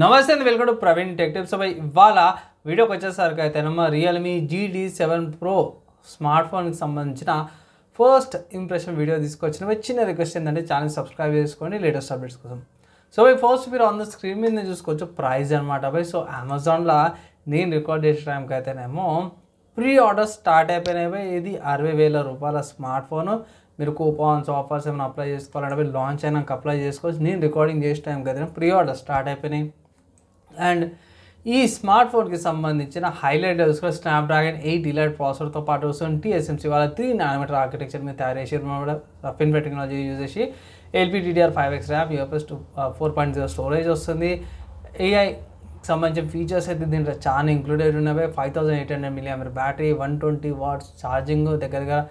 నమస్తే అండి, welcome to Praveen tech tips. ఇవాళ వీడియోకి వచ్చేసరికి అయితే రియల్మీ GD7 Pro స్మార్ట్ ఫోన్కి సంబంధించిన ఫస్ట్ ఇంప్రెషన్ వీడియో తీసుకొచ్చిన చిన్న రిక్వెస్ట్ ఏంటంటే ఛానల్ సబ్స్క్రైబ్ చేసుకోండి లేటెస్ట్ అప్డేట్స్ కోసం. సో ఫస్ట్ మీరు ఆన్ ద స్క్రీన్ మీద చూసుకోవచ్చు ప్రైస్ అనమాట బై. సో అమెజాన్లో నేను రికార్డ్ చేసే టైంకి అయితేనేమో ప్రీ ఆర్డర్ స్టార్ట్ అయిపోయినాయి బై. ఇది 60,000 రూపాయల స్మార్ట్ ఫోను. మీరు కూపాన్స్ ఆఫర్స్ ఏమైనా అప్లై చేసుకోవాలంటే లాంచ్ అయినాక అప్లై చేసుకోవచ్చు. నేను రికార్డింగ్ చేసే టైంకి అయితే ప్రీ ఆర్డర్ స్టార్ట్ అయిపోయినాయి. అండ్ ఈ స్మార్ట్ ఫోన్కి సంబంధించిన హైలైట్ తెలుసుకొని స్నాప్డ్రాగన్ 8 ఎలైట్ ప్రాసెసర్తో పాటు వస్తుంది TSMC వాళ్ళ 3nm ఆర్కిటెక్చర్ మీద తయారు చేసి ఫిన్ఫెట్ టెక్నాలజీ యూజ్ చేసి LPDDR5X ర్యామ్ UFS 4.0 స్టోరేజ్ వస్తుంది. AI సంబంధించిన ఫీచర్స్ అయితే దీంట్లో చాలా ఇంక్లూడెడ్ ఉన్నాయి. 5800 mAh బ్యాటరీ, 120 watts ఛార్జింగ్, దగ్గరగా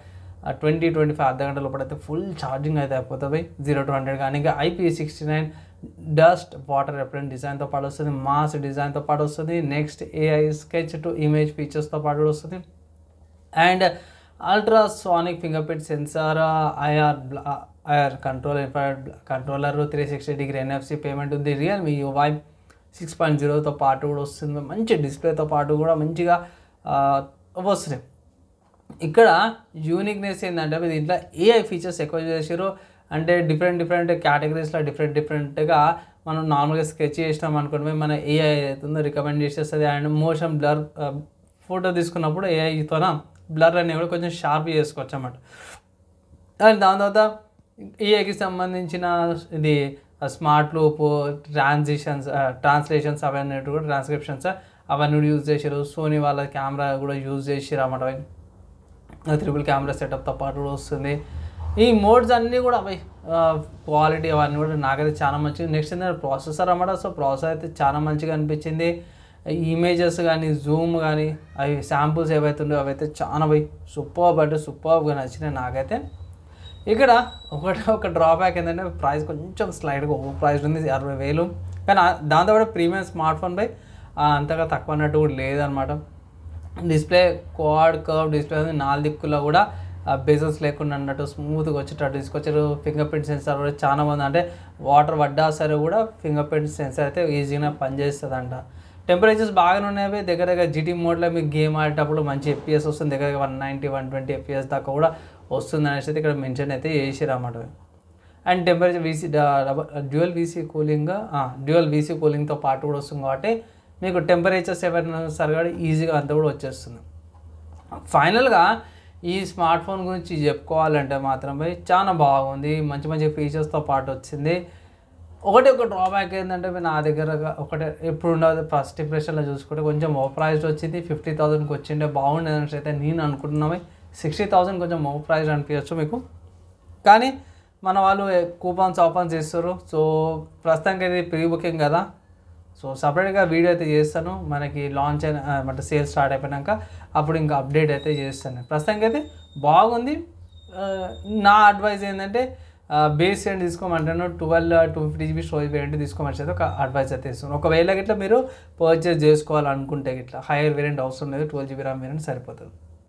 20-25 అర్ధగంట లోపల అయితే ఫుల్ ఛార్జింగ్ అయితే అయిపోతుంది 0 to 100. కానీ ఇంకా IP69 డస్ట్ వాటర్ రెపెలెంట్ డిజైన్తో పాటు వస్తుంది, మాస్ డిజైన్తో పాటు వస్తుంది. Next AI sketch to image ఫీచర్స్తో పాటు వస్తుంది. And ultrasonic fingerprint sensor, IR controller, 360-degree NFC payment ఉంది. రియల్మీ UI 6.0తో పాటు కూడా వస్తుంది. మంచి డిస్ప్లేతో పాటు కూడా మంచిగా వస్తుంది. ఇక్కడ యూనిక్నెస్ ఏంటంటే దీంట్లో AI ఫీచర్స్ ఎక్కువ చేసారు. అంటే డిఫరెంట్ కేటగిరీస్లో డిఫరెంట్గా మనం నార్మల్గా స్కెచ్ చేసినాం అనుకోండి, మన AI అవుతుందో రికమెండ్ చేసేస్తుంది. అండ్ మోషన్ బ్లర్ ఫోటో తీసుకున్నప్పుడు AIతో బ్లర్ అనేవి కూడా కొంచెం షార్ప్ చేసుకోవచ్చు అన్నమాట. అండ్ దాని తర్వాత AIకి సంబంధించిన ఇది స్మార్ట్ లూప్, ట్రాన్స్లేషన్స్ అవన్నీ కూడా ట్రాన్స్క్రిప్షన్స్ అవన్నీ కూడా యూజ్ చేశారు. సోనీ వాళ్ళ కెమెరా కూడా యూజ్ చేసారు అన్నమాట. ట్రిపుల్ కెమెరా సెటప్తో పాటు కూడా వస్తుంది. ఈ మోడ్స్ అన్నీ కూడా క్వాలిటీ అవన్నీ కూడా నాకైతే చాలా మంచిగా. నెక్స్ట్ ఏంటంటే ప్రాసెసర్ అన్నమాట. సో ప్రాసెసర్ అయితే చాలా మంచిగా అనిపించింది. ఇమేజెస్ కానీ జూమ్ కానీ అవి శాంపుల్స్ ఏవైతే ఉన్నాయో అవైతే చాలా సూపర్గా నచ్చినాయి నాకైతే. ఇక్కడ ఒక డ్రాబ్యాక్ ఏంటంటే ప్రైస్ కొంచెం స్లైడ్గా ఓవర్ ప్రైస్ ఉంది, 60,000. కానీ దాంతోపాటు ప్రీమియం స్మార్ట్ ఫోన్ అంతగా తక్కువ అన్నట్టు కూడా లేదనమాట. డిస్ప్లే క్వాడ్ కర్వ్ డిస్ప్లే ఉంది, 4 దిక్కుల్లో కూడా బెజల్స్ లేకుండా అన్నట్టు స్మూత్గా వచ్చేటట్టు తీసుకొచ్చారు. ఫింగర్ ప్రింట్ సెన్సార్ కూడా చాలా మంది, అంటే వాటర్ పడ్డా సరే కూడా ఫింగర్ ప్రింట్ సెన్సార్ అయితే ఈజీగా పనిచేస్తుంది అంట. టెంపరేచర్స్ బాగానే ఉన్నాయి. దగ్గర GT మోడ్లో మీకు గేమ్ ఆడేటప్పుడు మంచి FPS వస్తుంది. దగ్గర 190-120 FPS దాకా కూడా వస్తుంది అనేసి అయితే ఇక్కడ మెన్షన్ అయితే చేసారు అన్నమాట. అండ్ టెంపరేచర్ డ్యూయల్ వీసీ కూలింగ్తో పాటు కూడా వస్తుంది కాబట్టి మీకు టెంపరేచర్స్ ఎవరైనా సరిగా ఈజీగా అంతా కూడా వచ్చేస్తుంది. ఫైనల్గా ఈ స్మార్ట్ ఫోన్ గురించి చెప్పుకోవాలంటే మాత్రం చాలా బాగుంది. మంచి ఫీచర్స్తో పాటు వచ్చింది. ఒక డ్రాబ్యాక్ ఏంటంటే నా దగ్గర ఎప్పుడు ఉండదు ఫస్ట్ ఇంప్రెషన్లో చూసుకుంటే కొంచెం ఓవర్ ప్రైస్డ్ వచ్చింది. 50,000కి వచ్చిండే బాగుండేది అనేసి అయితే నేను అనుకుంటున్నాను. 60,000 కొంచెం ఓవర్ ప్రైస్డ్ అనిపించచ్చు మీకు. కానీ మన వాళ్ళు కూపన్స్ ఆఫర్స్ చేస్తారు. సో ప్రస్తుతానికి అయితే ప్రీ బుకింగ్ కదా. సో సపరేట్గా వీడియో అయితే చేస్తాను, మనకి లాంచ్ అయిన అంటే సేల్ స్టార్ట్ అయిపోయాక అప్పుడు ఇంకా అప్డేట్ అయితే చేస్తాను. ప్రస్తుతానికి అయితే బాగుంది. నా అడ్వైజ్ ఏంటంటే బేస్ వేరియంట్ తీసుకోమంటాను. 250GB స్టోరేజ్ వేరియంట్ తీసుకోమని అయితే ఒక అడ్వైజ్ అయితే ఇస్తాను. ఒకవేళ గిట్లా మీరు పర్చేస్ చేసుకోవాలనుకుంటే గిట్లా హైయర్ వేరియంట్ అవసరం లేదు, 12GB ర్యామ్ వేరియంట్ సరిపోతుంది.